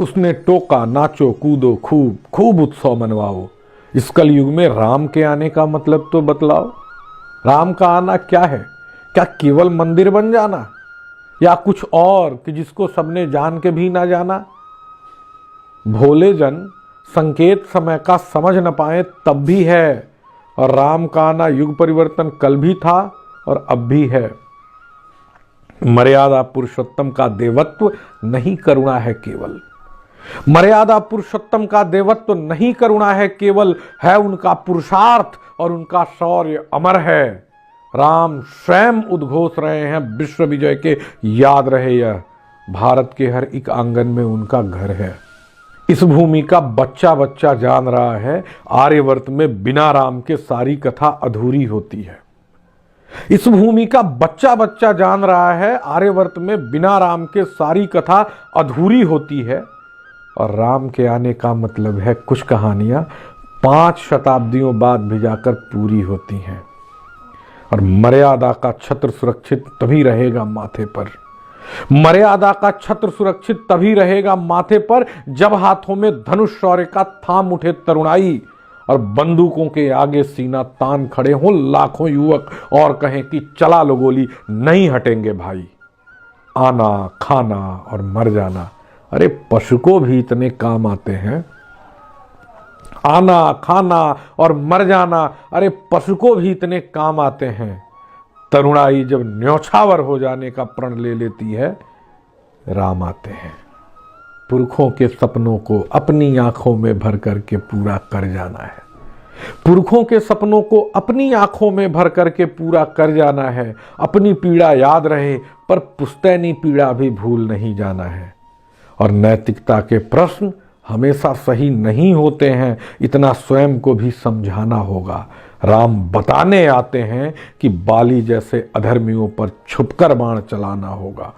उसने टोका, नाचो कूदो खूब खूब उत्सव मनवाओ। इस कलयुग में राम के आने का मतलब तो बतलाओ। राम का आना क्या है? क्या केवल मंदिर बन जाना, या कुछ और कि जिसको सबने जान के भी ना जाना? भोले जन संकेत समय का समझ न पाए तब भी है, और राम का आना युग परिवर्तन कल भी था और अब भी है। मर्यादा पुरुषोत्तम का देवत्व नहीं करुणा है केवल। मर्यादा पुरुषोत्तम का देवत्व नहीं करुणा है केवल, है उनका पुरुषार्थ और उनका शौर्य अमर है। राम स्वयं उद्घोष रहे हैं विश्व विजय के, याद रहे यह, भारत के हर एक आंगन में उनका घर है। इस भूमि का बच्चा बच्चा जान रहा है, आर्यवर्त में बिना राम के सारी कथा अधूरी होती है। इस भूमि का बच्चा बच्चा जान रहा है, आर्यवर्त में बिना राम के सारी कथा अधूरी होती है। और राम के आने का मतलब है कुछ कहानियां 5 शताब्दियों बाद भी जाकर पूरी होती हैं। और मर्यादा का छत्र सुरक्षित तभी रहेगा माथे पर। मर्यादा का छत्र सुरक्षित तभी रहेगा माथे पर जब हाथों में धनुष शौर्य का थाम उठे तरुणाई और बंदूकों के आगे सीना तान खड़े हों लाखों युवक और कहें कि चला लो गोली, नहीं हटेंगे भाई। आना, खाना और मर जाना, अरे पशु को भी इतने काम आते हैं। आना, खाना और मर जाना, अरे पशु को भी इतने काम आते हैं। तरुणाई जब न्योछावर हो जाने का प्रण ले लेती है, राम आते हैं। पुरखों के सपनों को अपनी आंखों में भर करके पूरा कर जाना है। पुरखों के सपनों को अपनी आंखों में भर करके पूरा कर जाना है। अपनी पीड़ा याद रहे पर पुश्तैनी पीड़ा भी भूल नहीं जाना है। और नैतिकता के प्रश्न हमेशा सही नहीं होते हैं, इतना स्वयं को भी समझाना होगा। राम बताने आते हैं कि बाली जैसे अधर्मियों पर छुपकर बाण चलाना होगा।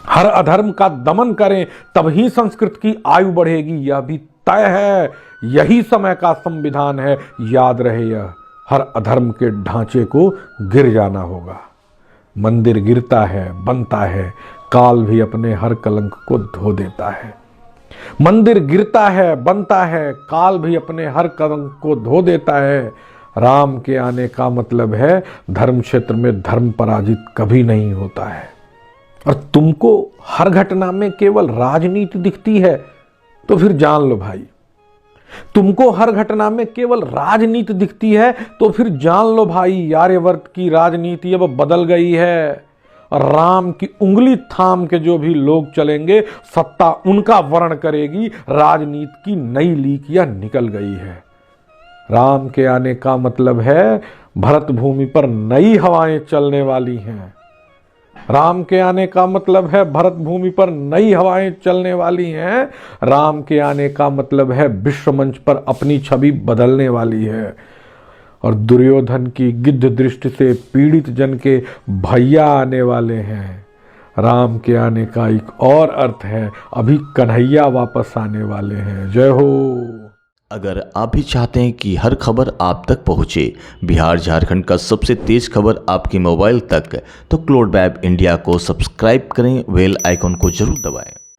हर अधर्म का दमन करें तभी संस्कृत की आयु बढ़ेगी, यह भी तय है। यही समय का संविधान है, याद रहे यह। हर अधर्म के ढांचे को गिर जाना होगा। मंदिर गिरता है, बनता है, काल भी अपने हर कलंक को धो देता है। मंदिर गिरता है, बनता है, काल भी अपने हर कलंक को धो देता है। राम के आने का मतलब है धर्म क्षेत्र में धर्म पराजित कभी नहीं होता है। और तुमको हर घटना में केवल राजनीति दिखती है तो फिर जान लो भाई। तुमको हर घटना में केवल राजनीति दिखती है तो फिर जान लो भाई, आर्यवर्त की राजनीति अब बदल गई है। और राम की उंगली थाम के जो भी लोग चलेंगे, सत्ता उनका वर्ण करेगी। राजनीति की नई लीकियां निकल गई है। राम के आने का मतलब है भरत भूमि पर नई हवाएं चलने वाली हैं। राम के आने का मतलब है भरत भूमि पर नई हवाएं चलने वाली हैं। राम के आने का मतलब है विश्व मंच पर अपनी छवि बदलने वाली है। और दुर्योधन की गिद्ध दृष्टि से पीड़ित जन के भैया आने वाले हैं। राम के आने का एक और अर्थ है, अभी कन्हैया वापस आने वाले हैं। जय हो। अगर आप भी चाहते हैं कि हर खबर आप तक पहुंचे, बिहार झारखंड का सबसे तेज खबर आपके मोबाइल तक, तो क्लोड वेब इंडिया को सब्सक्राइब करें, बेल आइकन को जरूर दबाएं।